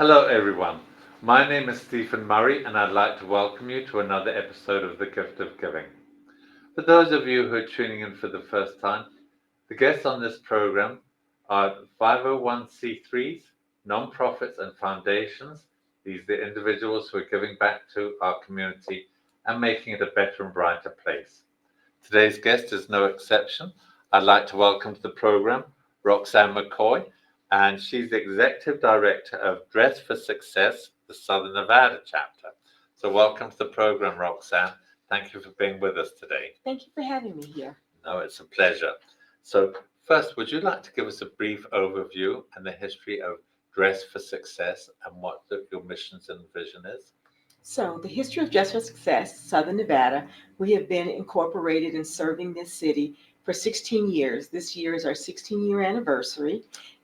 Hello, everyone. My name is Stephen Murray, and I'd like to welcome you to another episode of The Gift of Giving. For those of you who are tuning in for the first time, the guests on this program are 501c3s, non-profits, and foundations. These are the individuals who are giving back to our community and making it a better and brighter place. Today's guest is no exception. I'd like to welcome to the program Roxanne McCoy, and she's the Executive Director of Dress for Success, the Southern Nevada chapter. So welcome to the program, Roxanne. Thank you for being with us today. Thank you for having me here. No, it's a pleasure. So first, would you like to give us a brief overview and the history of Dress for Success and what your missions and vision is? So, the history of Dress for Success, Southern Nevada, we have been incorporated and serving this city for 16 years. This year is our 16-year anniversary.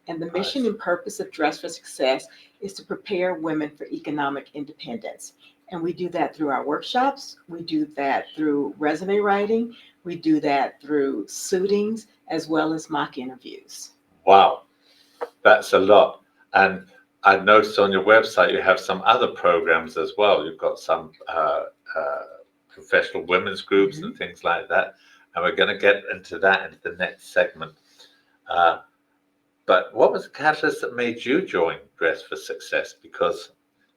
And the mission and purpose of Dress for Success is to prepare women for economic independence. And we do that through our workshops. We do that through resume writing. We do that through suitings as well as mock interviews. Wow, that's a lot. And I noticed on your website you have some other programs as well. You've got some professional women's groups and things like that. And we're going to get into that into the next segment. But what was the catalyst that made you join Dress for Success? Because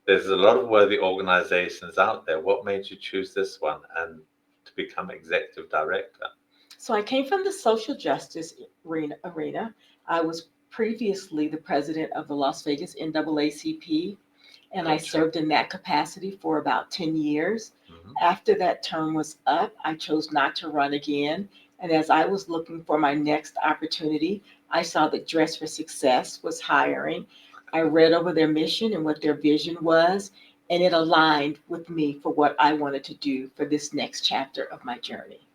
there's a lot of worthy organizations out there. What made you choose this one and to become executive director? So I came from the social justice arena. I was previously the president of the Las Vegas NAACP, and I served in that capacity for about 10 years. After that term was up, I chose not to run again. And as I was looking for my next opportunity, I saw that Dress for Success was hiring. I read over their mission and what their vision was, and it aligned with me for what I wanted to do for this next chapter of my journey.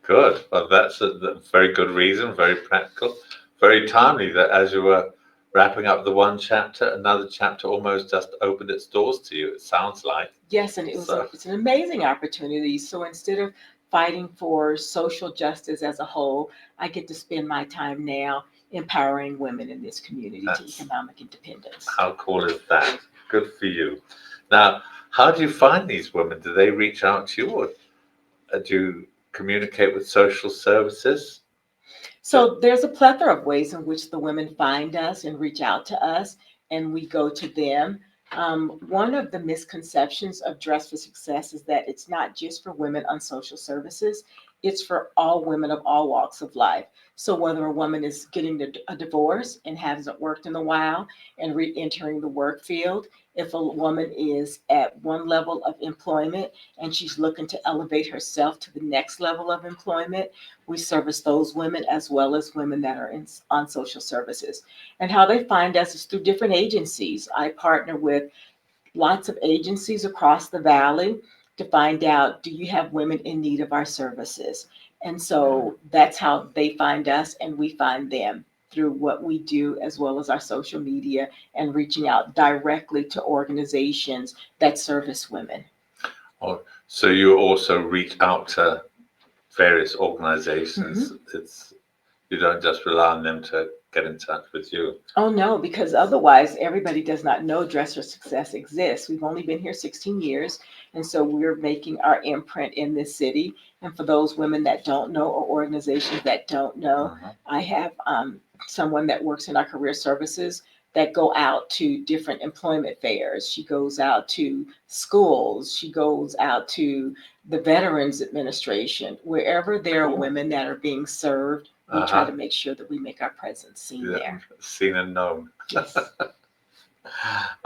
Good. Well, that's a very good reason, very practical, very timely that as you were wrapping up the one chapter, another chapter almost just opened its doors to you, it sounds like. Yes, and it's an amazing opportunity. So instead of fighting for social justice as a whole, I get to spend my time now empowering women in this community to economic independence. How cool is that? Good for you. Now, how do you find these women? Do they reach out to you, or do you communicate with social services? So there's a plethora of ways in which the women find us and reach out to us, and we go to them. One of the misconceptions of Dress for Success is that it's not just for women on social services, it's for all women of all walks of life. So whether a woman is getting a divorce and hasn't worked in a while and re-entering the work field, if a woman is at one level of employment and she's looking to elevate herself to the next level of employment, we service those women as well as women that are on social services. And how they find us is through different agencies. I partner with lots of agencies across the valley to find out, do you have women in need of our services? And so that's how they find us, and we find them through what we do as well as our social media and reaching out directly to organizations that service women. Oh, so you also reach out to various organizations. You don't just rely on them to get in touch with you. Oh, no, because otherwise everybody does not know Dress for Success exists. We've only been here 16 years, and so we're making our imprint in this city. And for those women that don't know or organizations that don't know, I have someone that works in our career services that go out to different employment fairs. She goes out to schools. She goes out to the Veterans Administration. Wherever there are women that are being served, we try to make sure that we make our presence seen there. Seen and known. Yes.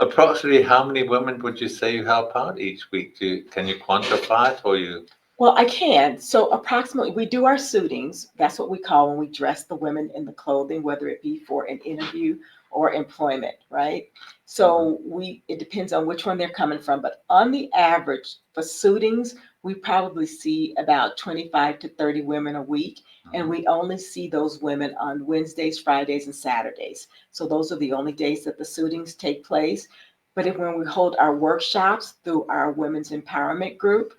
Approximately how many women would you say you help out each week? Can you quantify it, or you? Well, I can. So approximately, we do our suitings. That's what we call when we dress the women in the clothing, whether it be for an interview or employment, right? So it depends on which one they're coming from. But on the average, for suitings, we probably see about 25 to 30 women a week. And we only see those women on Wednesdays, Fridays, and Saturdays. So those are the only days that the suitings take place. But when we hold our workshops through our women's empowerment group,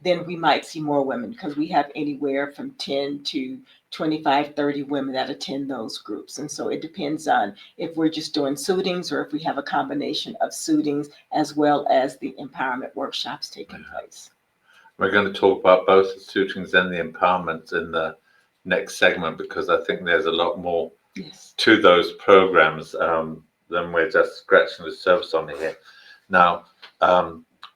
then we might see more women, because we have anywhere from 10 to 25, 30 women that attend those groups. And so it depends on if we're just doing suitings or if we have a combination of suitings as well as the empowerment workshops taking place. We're going to talk about both the suitings and the empowerment in the next segment, because I think there's a lot more Yes. to those programs than we're just scratching the surface on here. Now,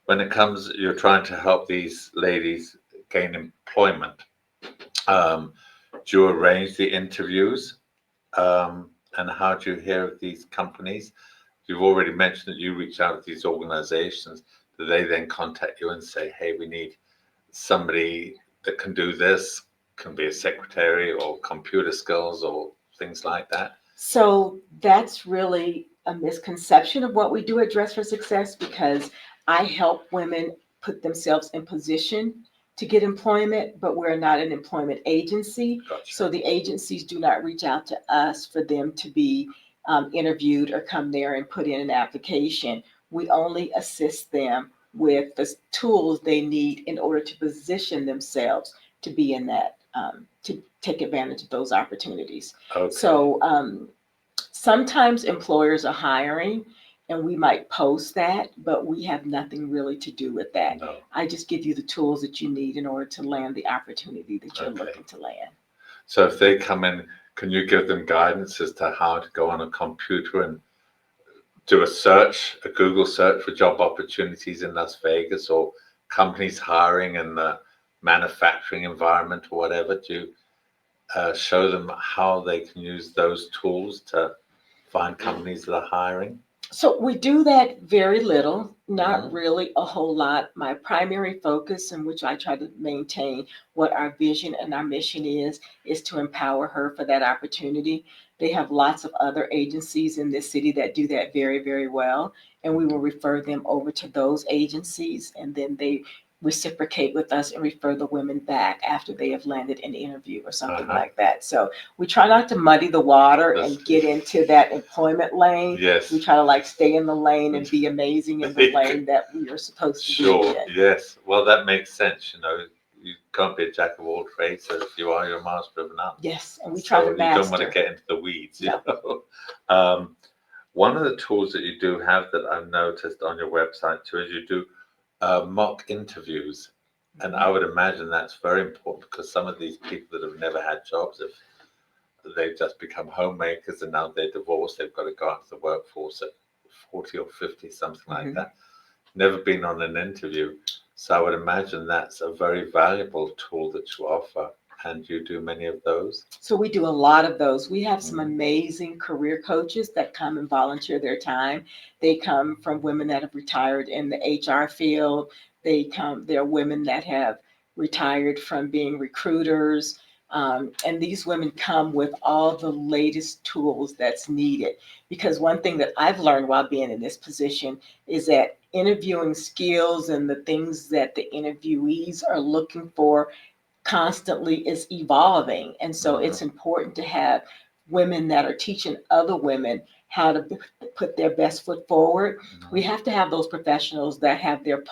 when it comes, you're trying to help these ladies gain employment. Do you arrange the interviews? And how do you hear of these companies? You've already mentioned that you reach out to these organizations. Do they then contact you and say, hey, we need somebody that can do this, can be a secretary or computer skills or things like that? So that's really a misconception of what we do at Dress for Success, because I help women put themselves in position to get employment, but we're not an employment agency. Gotcha. So the agencies do not reach out to us for them to be interviewed or come there and put in an application. We only assist them with the tools they need in order to position themselves to be in that, to take advantage of those opportunities. Okay. So sometimes employers are hiring and we might post that, but we have nothing really to do with that. No. I just give you the tools that you need in order to land the opportunity that you're Okay. looking to land. So if they come in, can you give them guidance as to how to go on a computer and do a search, a Google search for job opportunities in Las Vegas, or companies hiring in the manufacturing environment or whatever? Do you show them how they can use those tools to find companies that are hiring? So we do that very little, not Mhm. really a whole lot. My primary focus, in which I try to maintain what our vision and our mission is to empower her for that opportunity. They have lots of other agencies in this city that do that very, very well. And we will refer them over to those agencies, and then they reciprocate with us and refer the women back after they have landed an interview or something like that. So we try not to muddy the water and get into that employment lane. Yes. We try to like stay in the lane and be amazing in the lane that we are supposed to Sure. be in. Yes. Well, that makes sense. You know, you can't be a jack of all trades. So if you are, you're a master of none. Yes, and we try to You don't want to master. get into the weeds. You No. know? One of the tools that you do have that I've noticed on your website too is you do mock interviews. And I would imagine that's very important, because some of these people that have never had jobs, if they've just become homemakers and now they're divorced, they've got to go out to the workforce at 40 or 50, something like that. Never been on an interview. So I would imagine that's a very valuable tool that you offer. And you do many of those? So we do a lot of those. We have some amazing career coaches that come and volunteer their time. They come from women that have retired in the HR field. They're women that have retired from being recruiters. And these women come with all the latest tools that's needed. Because one thing that I've learned while being in this position is that interviewing skills and the things that the interviewees are looking for constantly is evolving. And so it's important to have women that are teaching other women how to put their best foot forward. We have to have those professionals that have their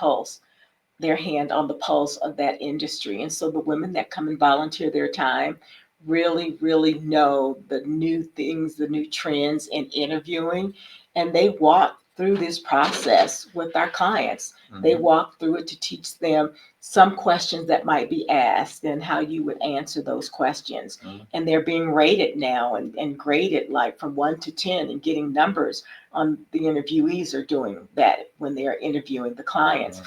hand on the pulse of that industry. And so the women that come and volunteer their time really, really know the new things, the new trends in interviewing, and they walk through this process with our clients. They walk through it to teach them some questions that might be asked and how you would answer those questions. And they're being rated now and graded like from 1 to 10 and getting numbers on the interviewees are doing that when they're interviewing the clients.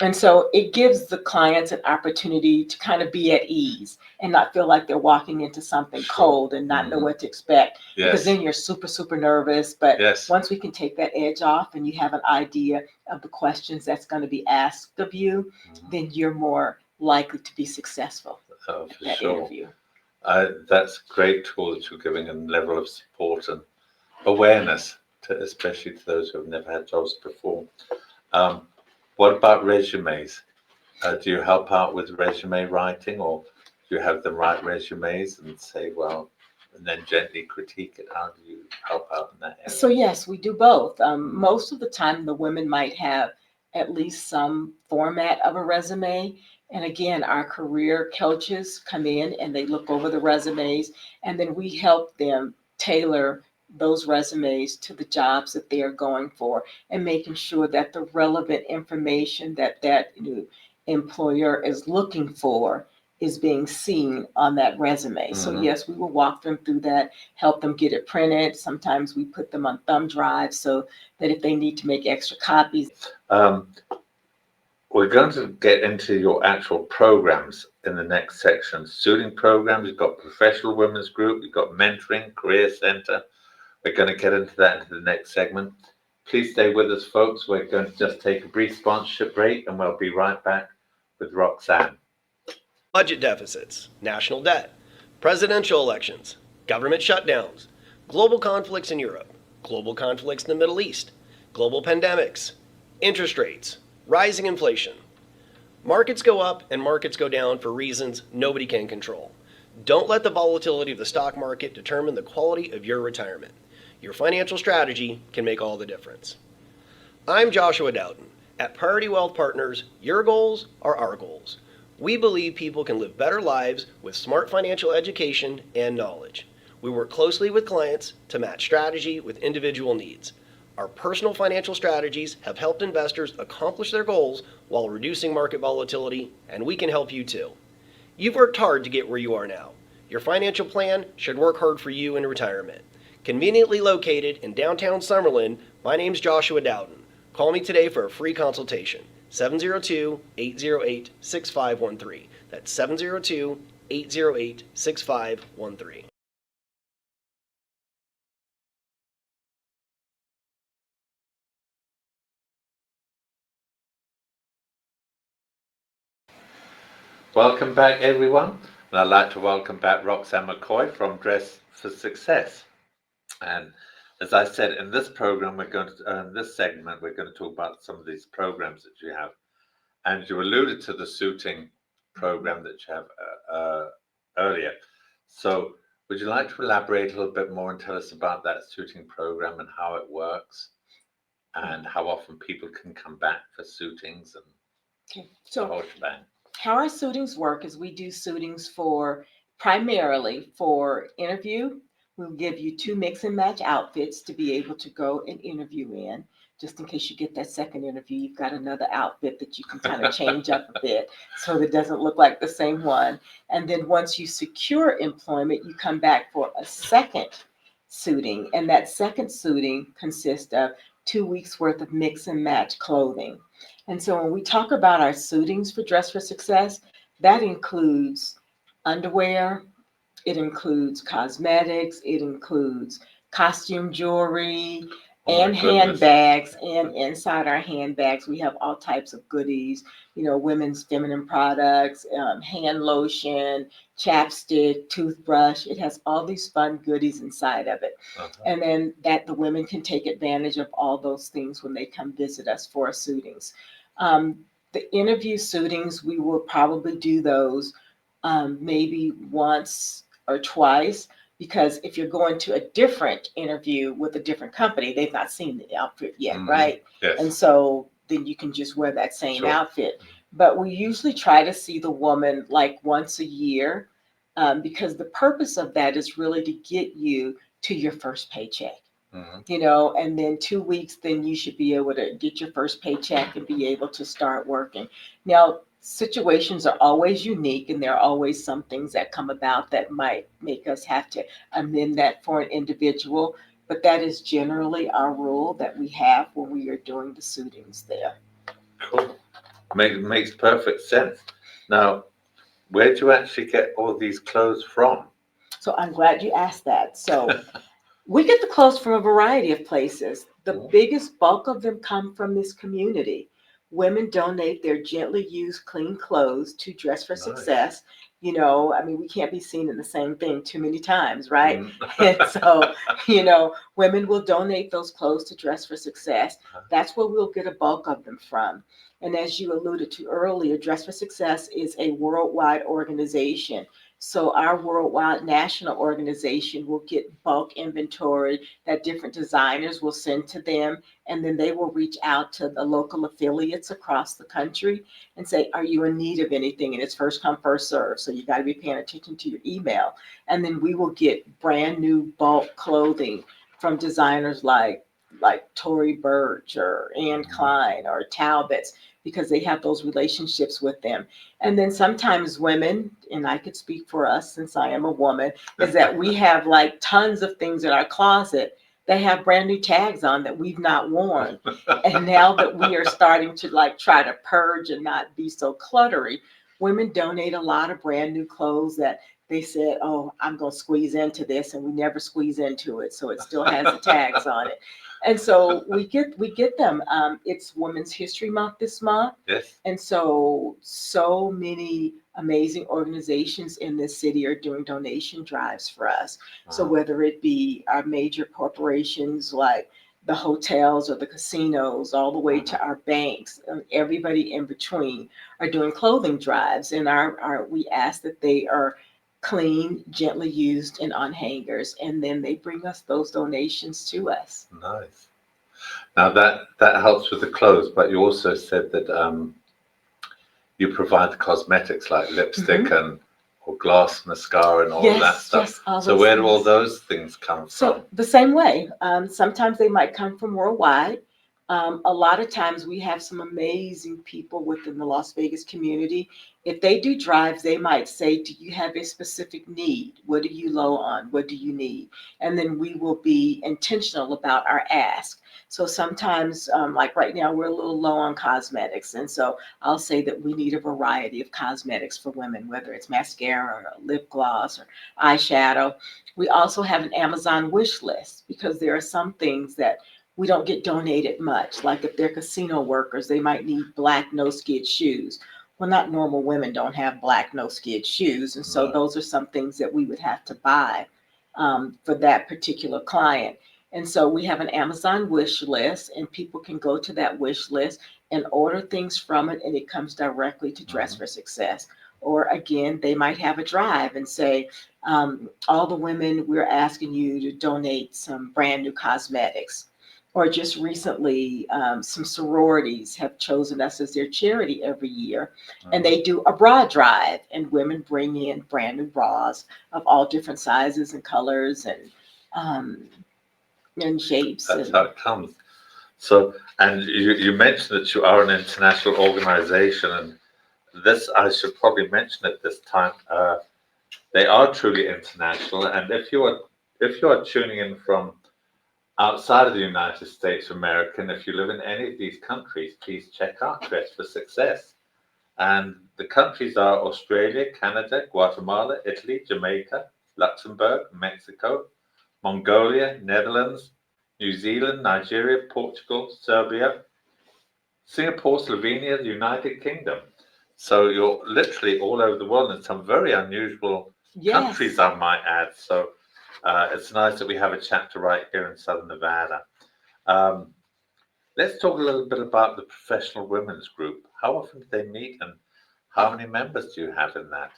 And so it gives the clients an opportunity to kind of be at ease and not feel like they're walking into something cold and not know what to expect. Because then you're super, super nervous. But once we can take that edge off and you have an idea of the questions that's going to be asked of you, then you're more likely to be successful at that interview. That's a great tool that you're giving, a level of support and awareness, especially to those who have never had jobs before. What about resumes? Do you help out with resume writing, or do you have them write resumes and say, well, and then gently critique it? How do you help out in that area? So yes, we do both. Most of the time, the women might have at least some format of a resume. And again, our career coaches come in and they look over the resumes, and then we help them tailor those resumes to the jobs that they are going for, and making sure that the relevant information that new employer is looking for is being seen on that resume. So yes, we will walk them through that, help them get it printed. Sometimes we put them on thumb drives so that if they need to make extra copies. We're going to get into your actual programs in the next section. Suiting programs, you've got professional women's group, you've got mentoring, career center. We're going to get into that into the next segment. Please stay with us, folks. We're going to just take a brief sponsorship break, and we'll be right back with Roxanne. Budget deficits, national debt, presidential elections, government shutdowns, global conflicts in Europe, global conflicts in the Middle East, global pandemics, interest rates, rising inflation. Markets go up and markets go down for reasons nobody can control. Don't let the volatility of the stock market determine the quality of your retirement. Your financial strategy can make all the difference. I'm Joshua Dowden. At Priority Wealth Partners, your goals are our goals. We believe people can live better lives with smart financial education and knowledge. We work closely with clients to match strategy with individual needs. Our personal financial strategies have helped investors accomplish their goals while reducing market volatility, and we can help you too. You've worked hard to get where you are now. Your financial plan should work hard for you in retirement. Conveniently located in downtown Summerlin, my name's Joshua Dowden. Call me today for a free consultation. 702-808-6513. That's 702-808-6513. Welcome back, everyone. And I'd like to welcome back Roxanne McCoy from Dress for Success. And as I said, in this program, in this segment, we're going to talk about some of these programs that you have. And you alluded to the suiting program that you have earlier. So would you like to elaborate a little bit more and tell us about that suiting program and how it works and how often people can come back for suitings and the whole shebang? How our suitings work is we do suitings primarily for interview. We'll give you 2 mix and match outfits to be able to go and interview in. Just in case you get that second interview, you've got another outfit that you can kind of change up a bit so that it doesn't look like the same one. And then once you secure employment, you come back for a second suiting. And that second suiting consists of 2 weeks worth of mix and match clothing. And so when we talk about our suitings for Dress for Success, that includes underwear, it includes cosmetics, it includes costume jewelry, and handbags. And inside our handbags, we have all types of goodies, women's feminine products, hand lotion, chapstick, toothbrush. It has all these fun goodies inside of it. And then that the women can take advantage of all those things when they come visit us for our suitings. The interview suitings, we will probably do those maybe once or twice, because if you're going to a different interview with a different company, they've not seen the outfit yet, right? Yes. And so then you can just wear that same outfit. But we usually try to see the woman like once a year, because the purpose of that is really to get you to your first paycheck. And then 2 weeks, then you should be able to get your first paycheck and be able to start working. Now, situations are always unique, and there are always some things that come about that might make us have to amend that for an individual. But that is generally our rule that we have when we are doing the suitings there. Cool. Makes perfect sense. Now, where do you actually get all these clothes from? So I'm glad you asked that. So we get the clothes from a variety of places. The biggest bulk of them come from this community. Women donate their gently used clean clothes to Dress for Success. We can't be seen in the same thing too many times, right? And so, women will donate those clothes to Dress for Success. That's where we'll get a bulk of them from. And as you alluded to earlier, Dress for Success is a worldwide organization. So our worldwide national organization will get bulk inventory that different designers will send to them, and then they will reach out to the local affiliates across the country and say, are you in need of anything? And it's first come, first serve. So you got to be paying attention to your email. And then we will get brand new bulk clothing from designers like Tory Burch or Anne Klein or Talbots, because they have those relationships with them. And then sometimes women, and I could speak for us since I am a woman, is that we have like tons of things in our closet that have brand new tags on that we've not worn. And now that we are starting to like try to purge and not be so cluttery, women donate a lot of brand new clothes that they said, oh, I'm going to squeeze into this, and we never squeeze into it. So it still has the tags on it. And so we get them. It's Women's History Month this month. Yes. And so many amazing organizations in this city are doing donation drives for us. So whether it be our major corporations like the hotels or the casinos, all the way to our banks, everybody in between are doing clothing drives. And we ask that they are clean, gently used, and on hangers, and then they bring us those donations to us. Nice. Now that helps with the clothes, but you also said that you provide the cosmetics like lipstick and or glass mascara and all of that stuff. Yes, so where do all those things come from? So the same way. Sometimes they might come from worldwide. A lot of times we have some amazing people within the Las Vegas community. If they do drives, they might say, do you have a specific need? What are you low on? What do you need? And then we will be intentional about our ask. So sometimes, like right now, we're a little low on cosmetics. And so I'll say that we need a variety of cosmetics for women, whether it's mascara or lip gloss or eyeshadow. We also have an Amazon wish list, because there are some things that we don't get donated much. Like if they're casino workers, they might need black no-skid shoes. Well, not normal women don't have black no-skid shoes. And so those are some things that we would have to buy for that particular client. And so we have an Amazon wish list, and people can go to that wish list and order things from it, and it comes directly to Dress for Success. Or again, they might have a drive and say, all the women, we're asking you to donate some brand new cosmetics. Or just recently, some sororities have chosen us as their charity every year, and they do a bra drive, and women bring in brand new bras of all different sizes and colors and shapes. That's how it comes. So, and you mentioned that you are an international organization, and this, I should probably mention at this time, they are truly international. And if you are tuning in from outside of the United States of America, and if you live in any of these countries, please check out Dress for Success. And the countries are Australia, Canada, Guatemala, Italy, Jamaica, Luxembourg, Mexico, Mongolia, Netherlands, New Zealand, Nigeria, Portugal, Serbia, Singapore, Slovenia, the United Kingdom. So you're literally all over the world, in some very unusual countries, I might add. So it's nice that we have a chapter right here in Southern Nevada. Let's talk a little bit about the Professional Women's Group. How often do they meet, and how many members do you have in that?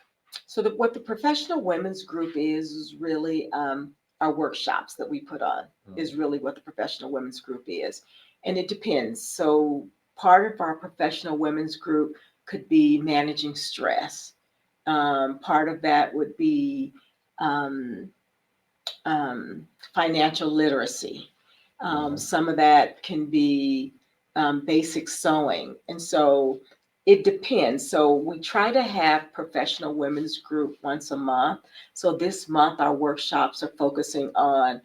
So what the Professional Women's Group is really our workshops that we put on is really what the Professional Women's Group is. And it depends. So part of our Professional Women's Group could be managing stress. Part of that would be financial literacy. Some of that can be basic sewing. And so it depends. So we try to have Professional Women's Group once a month. So this month, our workshops are focusing on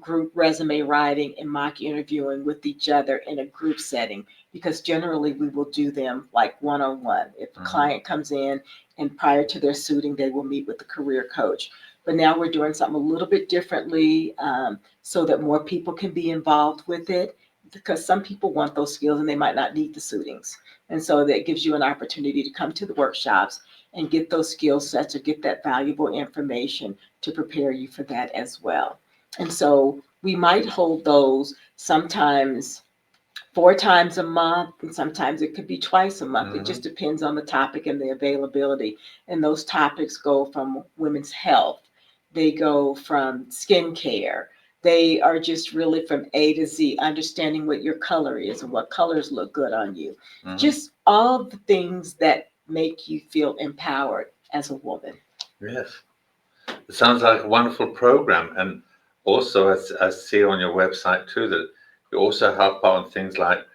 group resume writing and mock interviewing with each other in a group setting, because generally we will do them like one-on-one. If a client comes in and prior to their suiting, they will meet with the career coach. But now we're doing something a little bit differently so that more people can be involved with it, because some people want those skills and they might not need the suitings. And so that gives you an opportunity to come to the workshops and get those skill sets or get that valuable information to prepare you for that as well. And so we might hold those sometimes 4 times a month, and sometimes it could be twice a month. It just depends on the topic and the availability. And those topics go from women's health, they go from skincare. They are just really from A to Z, understanding what your color is and what colors look good on you. Just all the things that make you feel empowered as a woman. Yes. It sounds like a wonderful program. And also, I see on your website too that you also help on things like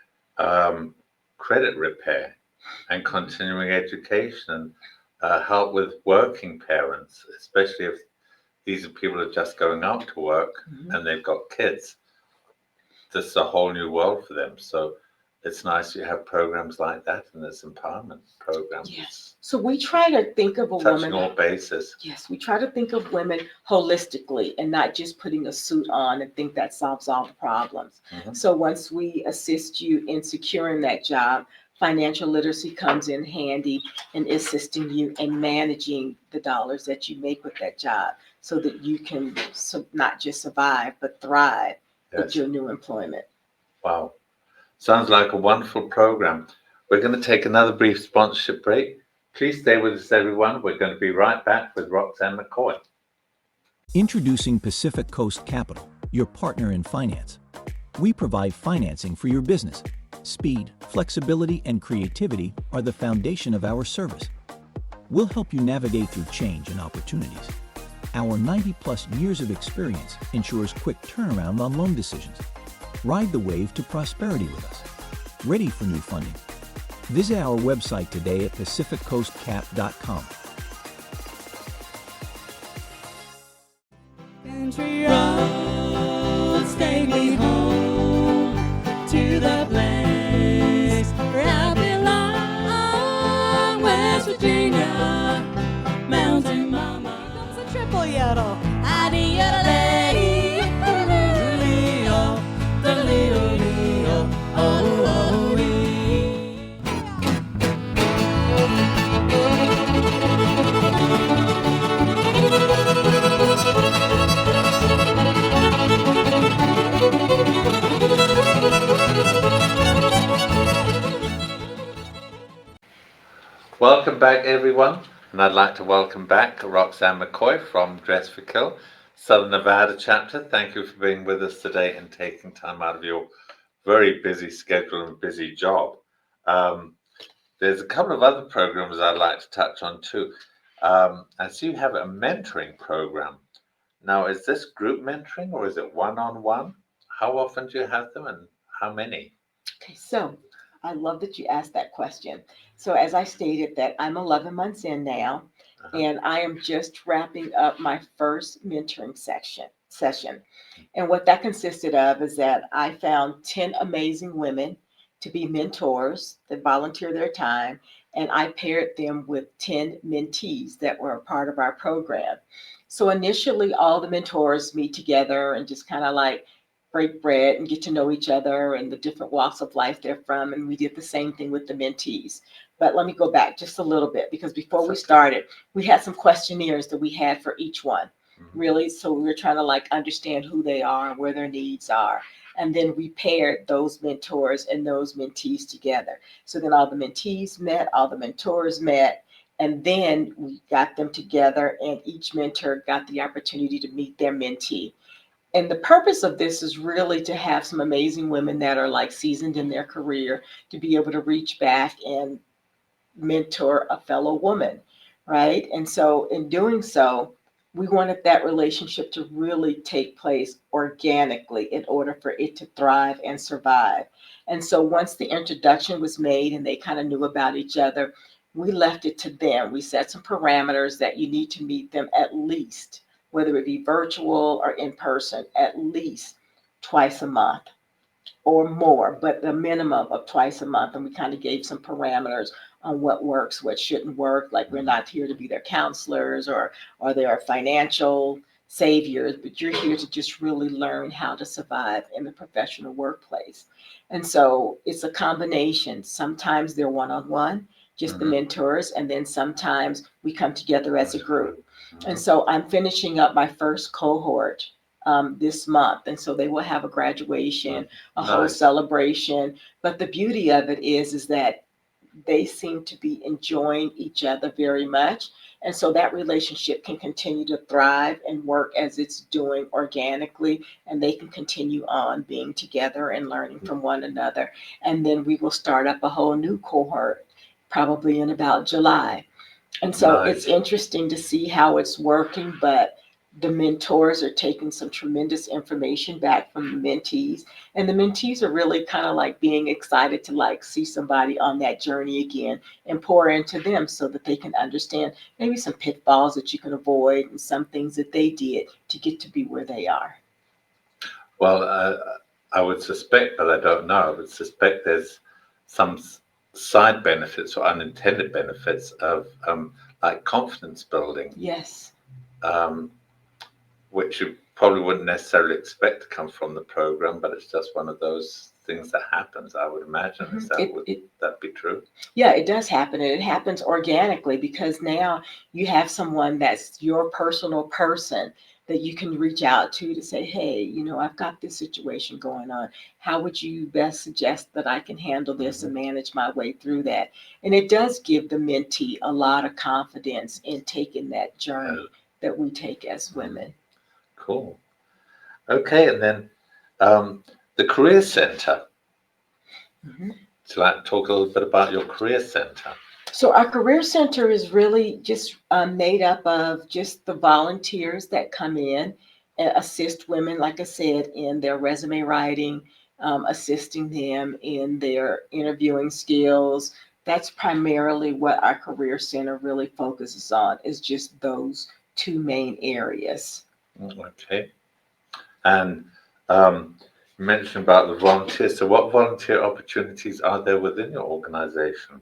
credit repair and continuing education, and help with working parents, especially if these are people who are just going out to work and they've got kids. This is a whole new world for them. So it's nice you have programs like that, and this empowerment program. Yes. So we try to think of a Touching woman. all bases. Yes, we try to think of women holistically and not just putting a suit on and think that solves all the problems. So once we assist you in securing that job, financial literacy comes in handy in assisting you in managing the dollars that you make with that job so that you can not just survive, but thrive with your new employment. Wow. Sounds like a wonderful program. We're going to take another brief sponsorship break. Please stay with us, everyone. We're going to be right back with Roxanne McCoy. Introducing Pacific Coast Capital, your partner in finance. We provide financing for your business. Speed, flexibility, and creativity are the foundation of our service. We'll help you navigate through change and opportunities. Our 90-plus years of experience ensures quick turnaround on loan decisions. Ride the wave to prosperity with us. Ready for new funding? Visit our website today at pacificcoastcap.com. Country roads take me home to the place where I belong, West Virginia, Mountain Mama. Here comes a triple yodel. Welcome back, everyone. And I'd like to welcome back Roxanne McCoy from Dress for Kill, Southern Nevada chapter. Thank you for being with us today and taking time out of your very busy schedule and busy job. There's a couple of other programs I'd like to touch on too. I see you have a mentoring program. Now, is this group mentoring or is it one-on-one? How often do you have them and how many? Okay, so I love that you asked that question. So as I stated that I'm 11 months in now, and I am just wrapping up my first mentoring session. And what that consisted of is that I found 10 amazing women to be mentors that volunteer their time, and I paired them with 10 mentees that were a part of our program. So initially, all the mentors meet together and just kind of like break bread and get to know each other and the different walks of life they're from. And we did the same thing with the mentees. But let me go back just a little bit, because before we started, we had some questionnaires that we had for each one, really. So we were trying to like understand who they are and where their needs are. And then we paired those mentors and those mentees together. So then all the mentees met, all the mentors met, and then we got them together and each mentor got the opportunity to meet their mentee. And the purpose of this is really to have some amazing women that are like seasoned in their career to be able to reach back and mentor a fellow woman, right? And so in doing so, we wanted that relationship to really take place organically in order for it to thrive and survive. And so once the introduction was made and they kind of knew about each other, we left it to them. We set some parameters that you need to meet them at least, whether it be virtual or in person, at least twice a month or more, but the minimum of twice a month. And we kind of gave some parameters on what works, what shouldn't work. Like, we're not here to be their counselors or their financial saviors, but you're here to just really learn how to survive in the professional workplace. And so it's a combination. Sometimes they're one-on-one, just the mentors, and then sometimes we come together as a group. And so I'm finishing up my first cohort this month. And so they will have a graduation, a whole Nice. celebration. But the beauty of it is that they seem to be enjoying each other very much. And so that relationship can continue to thrive and work as it's doing organically, and they can continue on being together and learning from one another. And then we will start up a whole new cohort probably in about July. And so it's Nice. interesting to see how it's working, but the mentors are taking some tremendous information back from the mentees. And the mentees are really kind of like being excited to like see somebody on that journey again and pour into them so that they can understand maybe some pitfalls that you can avoid and some things that they did to get to be where they are. Well, I would suspect, but I don't know, I would suspect there's some side benefits or unintended benefits of like confidence building, Yes. which you probably wouldn't necessarily expect to come from the program, but it's just one of those things that happens, I would imagine. Is that, would that be true? Yeah, it does happen, and it happens organically because now you have someone that's your personal person that you can reach out to say, hey, I've got this situation going on. How would you best suggest that I can handle this and manage my way through that? And it does give the mentee a lot of confidence in taking that journey that we take as women. Cool. Okay, and then the Career Center. Mhm. So I'd like to talk a little bit about your Career Center. So our Career Center is really just made up of just the volunteers that come in and assist women, like I said, in their resume writing, assisting them in their interviewing skills. That's primarily what our Career Center really focuses on, is just those two main areas. Okay. And you mentioned about the volunteers. So what volunteer opportunities are there within your organization?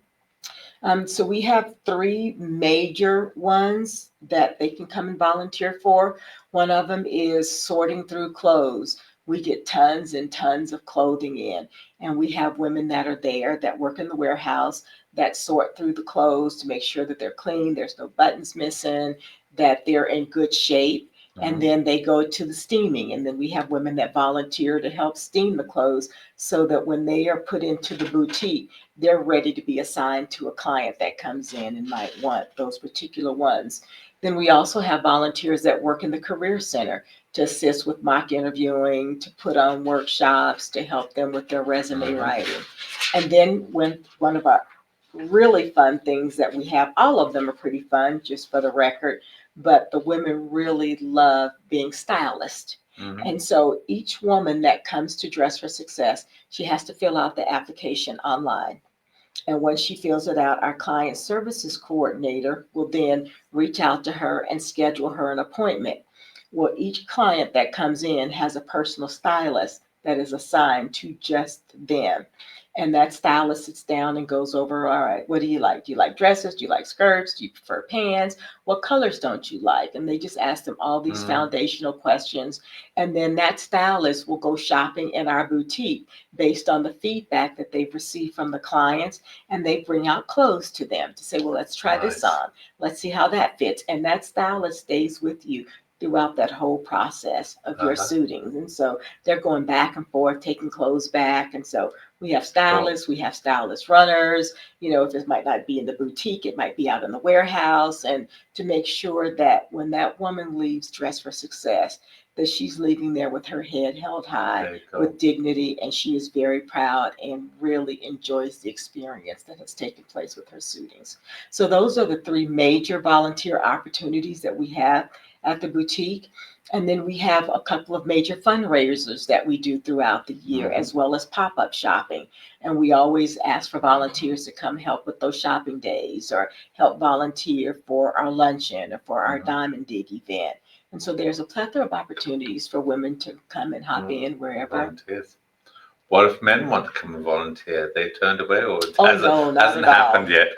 So we have three major ones that they can come and volunteer for. One of them is sorting through clothes. We get tons and tons of clothing in, and we have women that are there that work in the warehouse that sort through the clothes to make sure that they're clean, there's no buttons missing, that they're in good shape. And then they go to the steaming, and then we have women that volunteer to help steam the clothes so that when they are put into the boutique, they're ready to be assigned to a client that comes in and might want those particular ones. Then we also have volunteers that work in the Career Center to assist with mock interviewing, to put on workshops, to help them with their resume writing. And then when one of our really fun things that we have, all of them are pretty fun, just for the record, but the women really love being stylists. And so each woman that comes to Dress for Success, she has to fill out the application online. And when she fills it out, our client services coordinator will then reach out to her and schedule her an appointment. Well, each client that comes in has a personal stylist that is assigned to just them. And that stylist sits down and goes over, all right, what do you like? Do you like dresses? Do you like skirts? Do you prefer pants? What colors don't you like? And they just ask them all these foundational questions. And then that stylist will go shopping in our boutique based on the feedback that they've received from the clients. And they bring out clothes to them to say, well, let's try this on. Let's see how that fits. And that stylist stays with you throughout that whole process of your suitings. And so they're going back and forth, taking clothes back. And so we have stylists, we have stylist runners, if it might not be in the boutique, it might be out in the warehouse. And to make sure that when that woman leaves Dress for Success, that she's leaving there with her head held high, with dignity, and she is very proud and really enjoys the experience that has taken place with her suitings. So those are the three major volunteer opportunities that we have at the boutique. And then we have a couple of major fundraisers that we do throughout the year, as well as pop-up shopping. And we always ask for volunteers to come help with those shopping days, or help volunteer for our luncheon or for our Diamond Dig event. And so there's a plethora of opportunities for women to come and hop in wherever. Volunteers. What if men want to come and volunteer? They turned away, or it not hasn't at all. happened yet?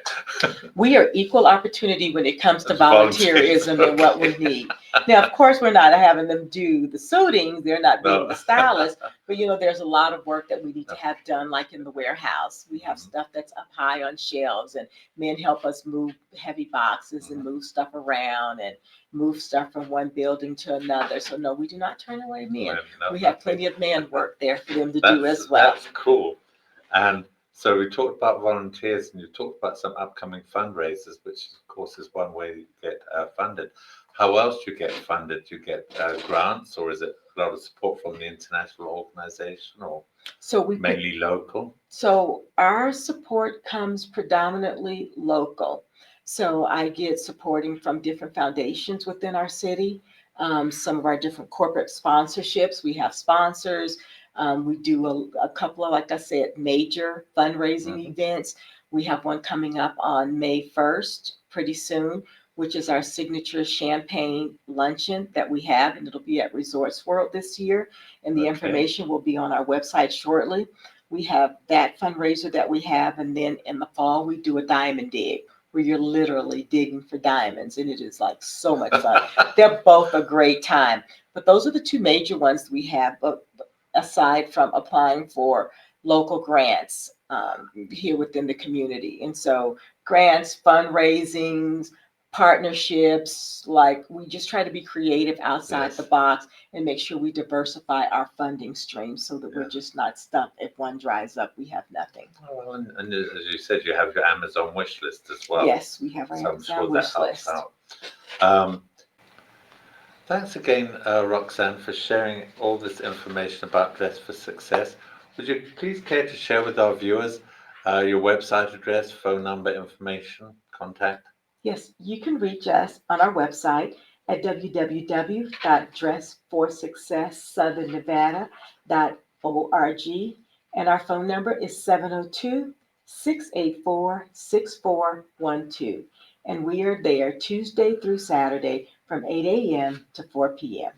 We are equal opportunity when it comes to volunteerism and what we need. Now, of course, we're not having them do the suitings. They're not being the stylist. But, there's a lot of work that we need to have done, like in the warehouse. We have stuff that's up high on shelves, and men help us move heavy boxes and move stuff around. And move stuff from one building to another. So no, we do not turn away men. No, We have plenty of man work there for them to do as well. That's cool. And so we talked about volunteers, and you talked about some upcoming fundraisers, which of course is one way you get funded. How else do you get funded? Do you get grants, or is it a lot of support from the international organization, or So mainly local? So our support comes predominantly local. So I get supporting from different foundations within our city, some of our different corporate sponsorships. We have sponsors. We do a couple of, like I said, major fundraising events. We have one coming up on May 1st, pretty soon, which is our signature champagne luncheon that we have, and it'll be at Resorts World this year. And the information will be on our website shortly. We have that fundraiser that we have, and then in the fall, we do a diamond dig where you're literally digging for diamonds, and it is like so much fun. They're both a great time. But those are the two major ones we have, but aside from applying for local grants here within the community. And so grants, fundraisings, partnerships, like we just try to be creative outside the box and make sure we diversify our funding streams so that we're just not stuck. If one dries up, we have nothing. Oh, and as you said, you have your Amazon wish list as well. Yes, we have our So I'm Amazon sure wish that helps list. out. Thanks again, Roxanne, for sharing all this information about Dress for Success. Would you please care to share with our viewers your website address, phone number, information, contact? Yes, you can reach us on our website at www.dressforsuccessouthernnevada.org, and our phone number is 702-684-6412. And we are there Tuesday through Saturday from 8 a.m. to 4 p.m.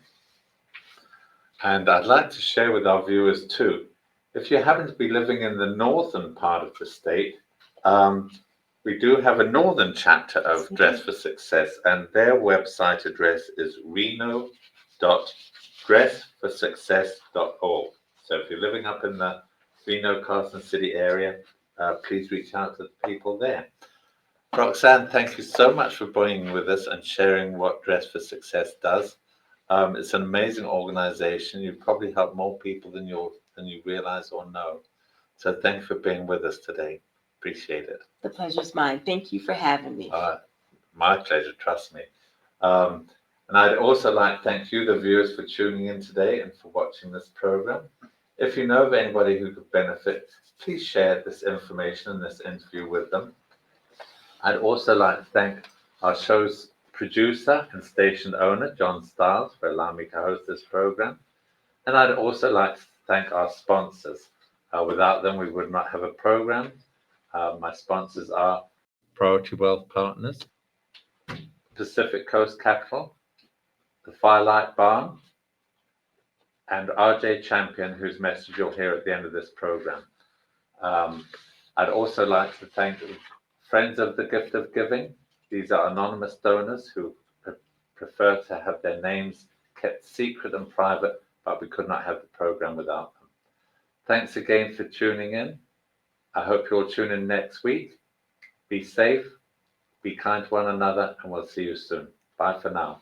And I'd like to share with our viewers too, if you happen to be living in the northern part of the state, we do have a northern chapter of Dress for Success, and their website address is reno.dressforsuccess.org. So if you're living up in the Reno, Carson City area, please reach out to the people there. Roxanne, thank you so much for being with us and sharing what Dress for Success does. It's an amazing organization. You've probably helped more people than you realize or know. So thank you for being with us today. Appreciate it. The pleasure's mine. Thank you for having me. My pleasure, trust me. And I'd also like to thank you, the viewers, for tuning in today and for watching this program. If you know of anybody who could benefit, please share this information and this interview with them. I'd also like to thank our show's producer and station owner, John Stiles, for allowing me to host this program. And I'd also like to thank our sponsors. Without them, we would not have a program. My sponsors are Priority Wealth Partners, Pacific Coast Capital, the Firelight Barn, and RJ Champion, whose message you'll hear at the end of this program. I'd also like to thank Friends of the Gift of Giving. These are anonymous donors who prefer to have their names kept secret and private, but we could not have the program without them. Thanks again for tuning in. I hope you'll tune in next week. Be safe, be kind to one another, and we'll see you soon. Bye for now.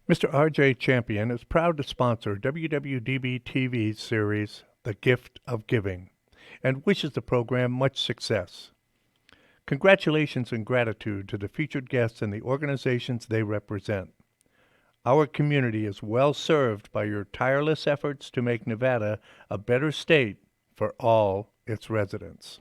Mr. RJ Champion is proud to sponsor WWDB-TV's series, The Gift of Giving, and wishes the program much success. Congratulations and gratitude to the featured guests and the organizations they represent. Our community is well served by your tireless efforts to make Nevada a better state for all its residents.